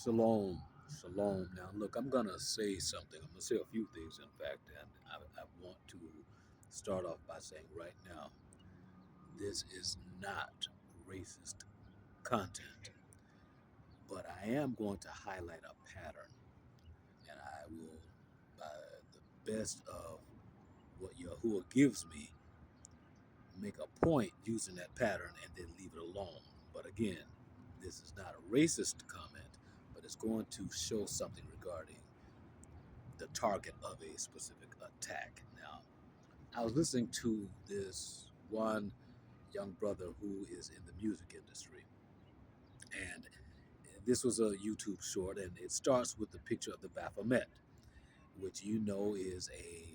Shalom, shalom. Now, look, I'm gonna say something. I'm gonna say a few things, in fact, and I want to start off by saying right now, this is not racist content, but I am going to highlight a pattern, and I will, by the best of what Yahuwah gives me, make a point using that pattern and then leave it alone. But again, this is not a racist comment, but it's going to show something regarding the target of a specific attack. Now, I was listening to this one young brother who is in the music industry, and this was a YouTube short, and it starts with the picture of the Baphomet, which you know is a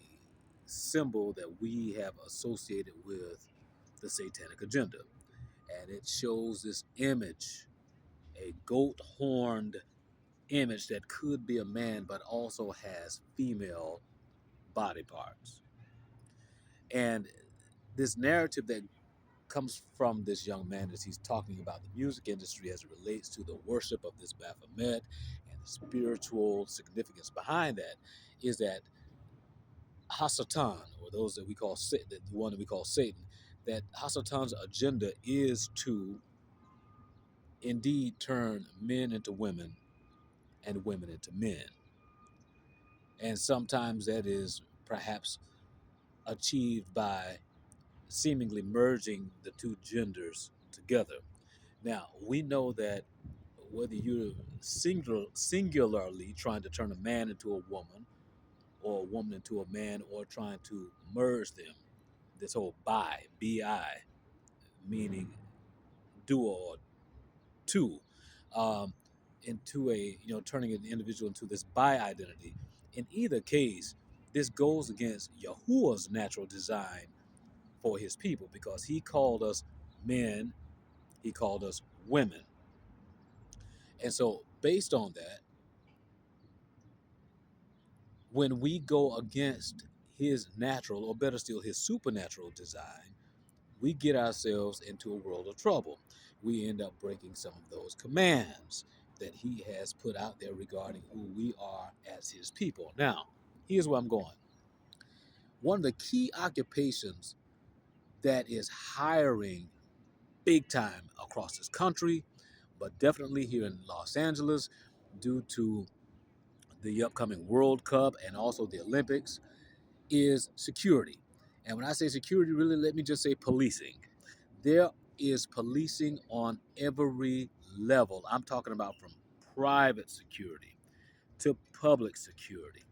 symbol that we have associated with the satanic agenda. And it shows this image, a goat horned image that could be a man, but also has female body parts. And this narrative that comes from this young man as he's talking about the music industry as it relates to the worship of this Baphomet and the spiritual significance behind that is that Hasatan, or those that we call Satan, the one that we call Satan, that Hasatan's agenda is to indeed turn men into women and women into men. And sometimes that is perhaps achieved by seemingly merging the two genders together. Now, we know that whether you're singularly trying to turn a man into a woman or a woman into a man or trying to merge them, this whole bi, meaning dual or two, um, into a, turning an individual into this bi identity. In either case, this goes against Yahuwah's natural design for his people because he called us men, he called us women. And so, based on that, when we go against his natural, or better still, his supernatural design, we get ourselves into a world of trouble. We end up breaking some of those commands that he has put out there regarding who we are as his people. Now, here's where I'm going. One of the key occupations that is hiring big time across this country, but definitely here in Los Angeles, due to the upcoming World Cup and also the Olympics, is security. And when I say security, really let me just say policing. There is policing on every level. I'm talking about from private security to public security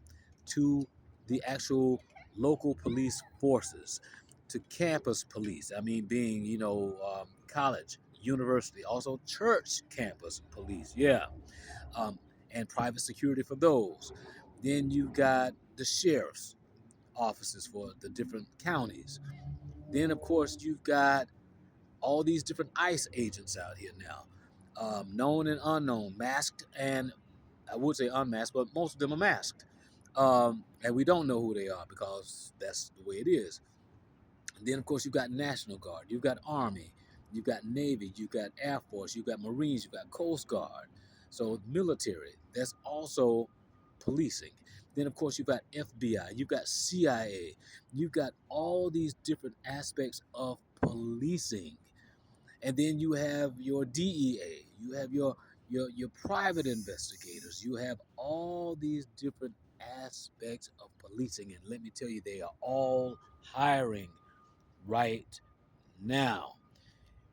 to the actual local police forces to campus police. I mean, being, college, university, also church campus police. Yeah. Um, and private security for those. Then you've got the sheriff's offices for the different counties. Then, of course, you've got all these different ICE agents out here now, known and unknown, masked and I would say unmasked, but most of them are masked. And we don't know who they are because that's the way it is. And then, of course, you've got National Guard, you've got Army, you've got Navy, you've got Air Force, you've got Marines, you've got Coast Guard. So military, that's also policing. Then, of course, you've got FBI, you've got CIA, you've got all these different aspects of policing. And then you have your DEA, you have your private investigators, you have all these different aspects of policing. And let me tell you, they are all hiring right now.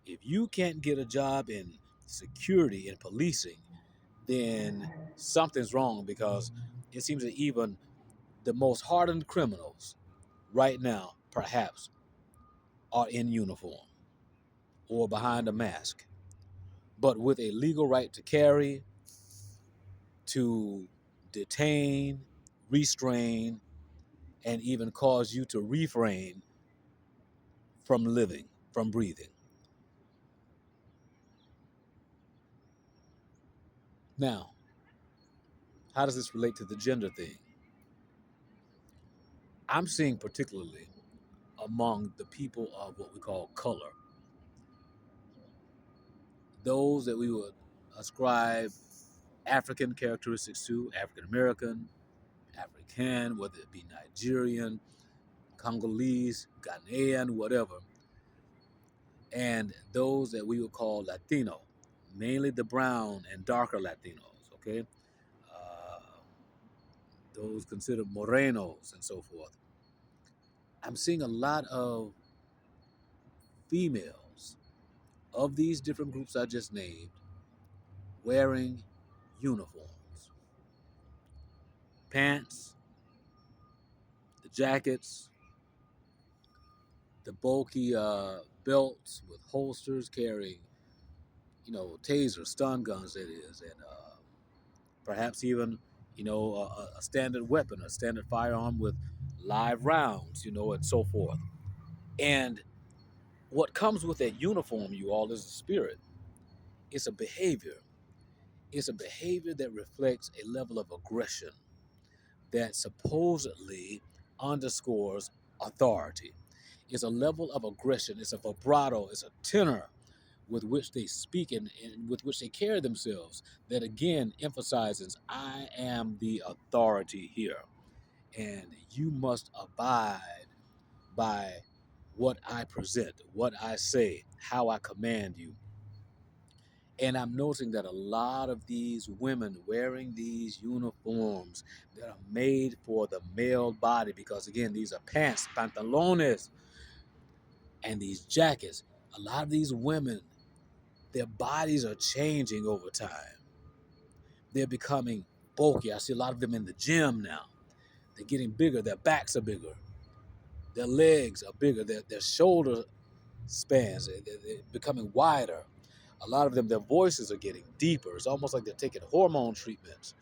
If you can't get a job in security and policing, then something's wrong because it seems that even the most hardened criminals right now, perhaps, are in uniform or behind a mask, but with a legal right to carry, to detain, restrain, and even cause you to refrain from living, from breathing. Now, how does this relate to the gender thing? I'm seeing particularly among the people of what we call color, those that we would ascribe African characteristics too, African American, African, whether it be Nigerian, Congolese, Ghanaian, whatever, and those that we would call Latino, mainly the brown and darker Latinos, okay? Those considered morenos and so forth. I'm seeing a lot of females of these different groups I just named wearing uniforms, pants, the jackets, the bulky belts with holsters carrying, tasers, stun guns, that is, and perhaps even, a standard weapon, a standard firearm with live rounds, and so forth. And what comes with that uniform, you all, is a spirit. It's a behavior. It's a behavior that reflects a level of aggression that supposedly underscores authority. It's a level of aggression. It's a vibrato. It's a tenor with which they speak and with which they carry themselves that again emphasizes, I am the authority here. And you must abide by what I present, what I say, how I command you. And I'm noticing that a lot of these women wearing these uniforms that are made for the male body, because again, these are pants, pantalones, and these jackets. A lot of these women, their bodies are changing over time. They're becoming bulky. I see a lot of them in the gym now. They're getting bigger. Their backs are bigger. Their legs are bigger. Their shoulder spans, they're becoming wider. A lot of them, their voices are getting deeper. It's almost like they're taking hormone treatments.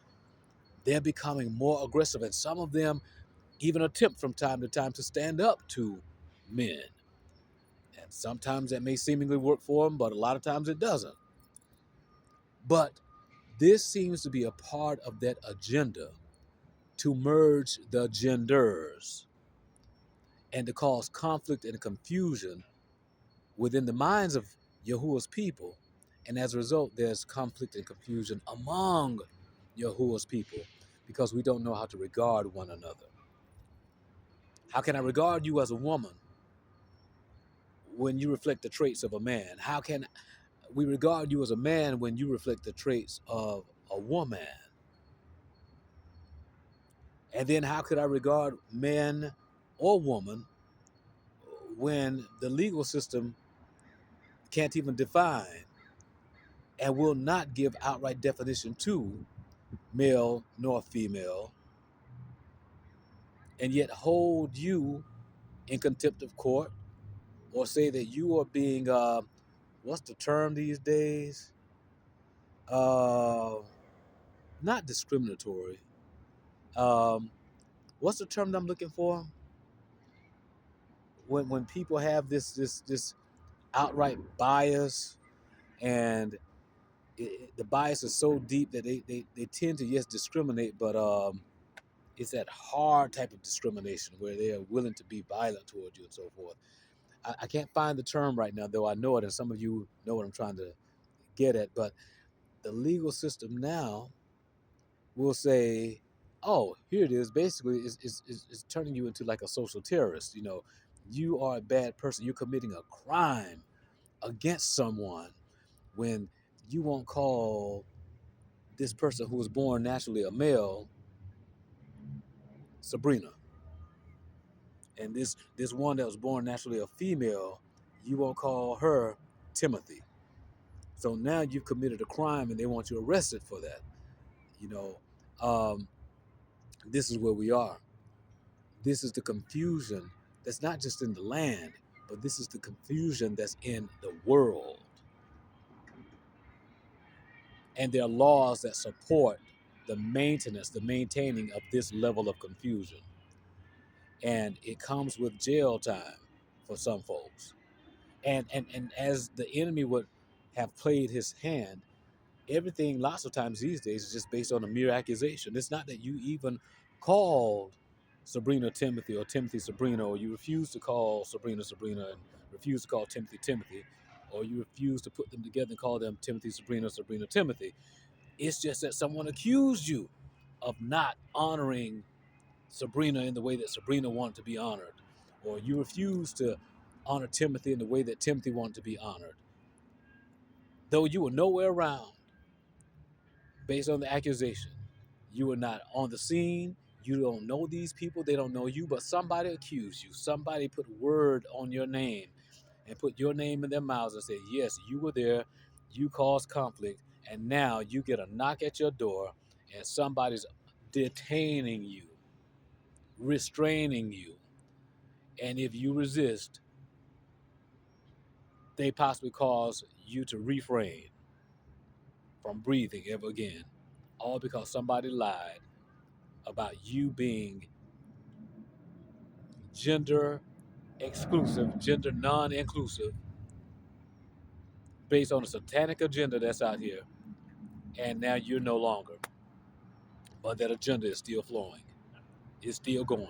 They're becoming more aggressive, and some of them even attempt from time to time to stand up to men. And sometimes that may seemingly work for them, but a lot of times it doesn't. But this seems to be a part of that agenda to merge the genders and to cause conflict and confusion within the minds of Yahuwah's people. And as a result, there's conflict and confusion among Yahuwah's people because we don't know how to regard one another. How can I regard you as a woman when you reflect the traits of a man? How can we regard you as a man when you reflect the traits of a woman? And then how could I regard man or woman when the legal system can't even define and will not give outright definition to male nor female, and yet hold you in contempt of court or say that you are being, what's the term these days? Uh, Not discriminatory. Um, what's the term that I'm looking for? When people have this outright bias, and the bias is so deep that they tend to, yes, discriminate, but it's that hard type of discrimination where they are willing to be violent towards you and so forth. I can't find the term right now, though I know it, and some of you know what I'm trying to get at. But the legal system now will say, oh, here it is. Basically, it's turning you into like a social terrorist. You are a bad person. You're committing a crime against someone when you won't call this person who was born naturally a male Sabrina, and this one that was born naturally a female, you won't call her Timothy. So now you've committed a crime, and they want you arrested for that. You know, um, this is where we are. This is the confusion that's not just in the land, but this is the confusion that's in the world. And there are laws that support the maintenance, the maintaining of this level of confusion. And it comes with jail time for some folks. And as the enemy would have played his hand, everything lots of times these days is just based on a mere accusation. It's not that you even called Sabrina Timothy or Timothy Sabrina, or you refuse to call Sabrina Sabrina and refuse to call Timothy Timothy, or you refuse to put them together and call them Timothy Sabrina Sabrina Timothy. It's just that someone accused you of not honoring Sabrina in the way that Sabrina wanted to be honored, or you refused to honor Timothy in the way that Timothy wanted to be honored. Though you were nowhere around based on the accusation, you were not on the scene, you don't know these people, they don't know you, but somebody accused you. Somebody put word on your name and put your name in their mouths and said, yes, you were there, you caused conflict, and now you get a knock at your door and somebody's detaining you, restraining you. And if you resist, they possibly cause you to refrain from breathing ever again. All because somebody lied about you being gender exclusive, gender non inclusive, based on a satanic agenda that's out here. And now you're no longer. But that agenda is still flowing, it's still going.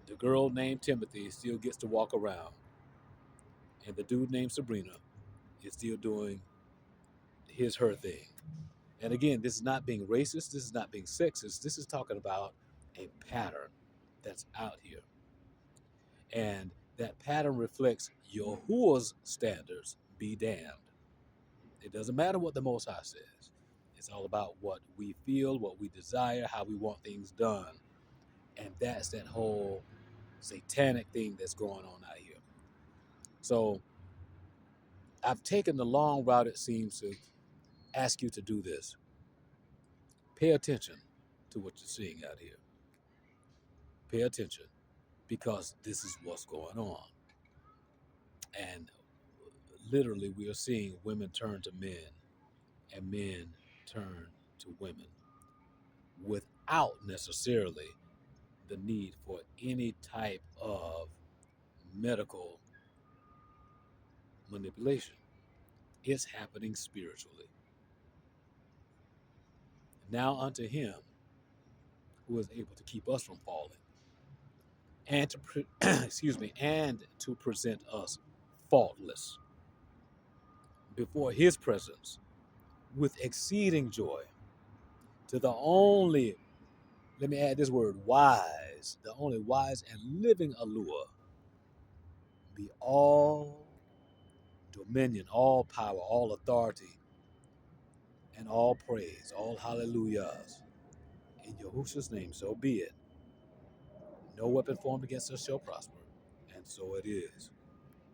The girl named Timothy still gets to walk around, and the dude named Sabrina is still doing her thing. And again, this is not being racist, this is not being sexist, this is talking about a pattern that's out here. And that pattern reflects Yahuwah's standards, be damned. It doesn't matter what the Most High says. It's all about what we feel, what we desire, how we want things done. And that's that whole satanic thing that's going on out here. So I've taken the long route, it seems, to ask you to do this. Pay attention to what you're seeing out here. Pay attention, because this is what's going on. And literally, we are seeing women turn to men and men turn to women without necessarily the need for any type of medical manipulation. It's happening spiritually. Now unto him who is able to keep us from falling and to excuse me, and to present us faultless before his presence with exceeding joy, to the only, let me add this word, wise, the only wise and living Alua, be all dominion, all power, all authority, and all praise, all hallelujahs. In Yahushua's name, so be it. No weapon formed against us shall prosper, and so it is.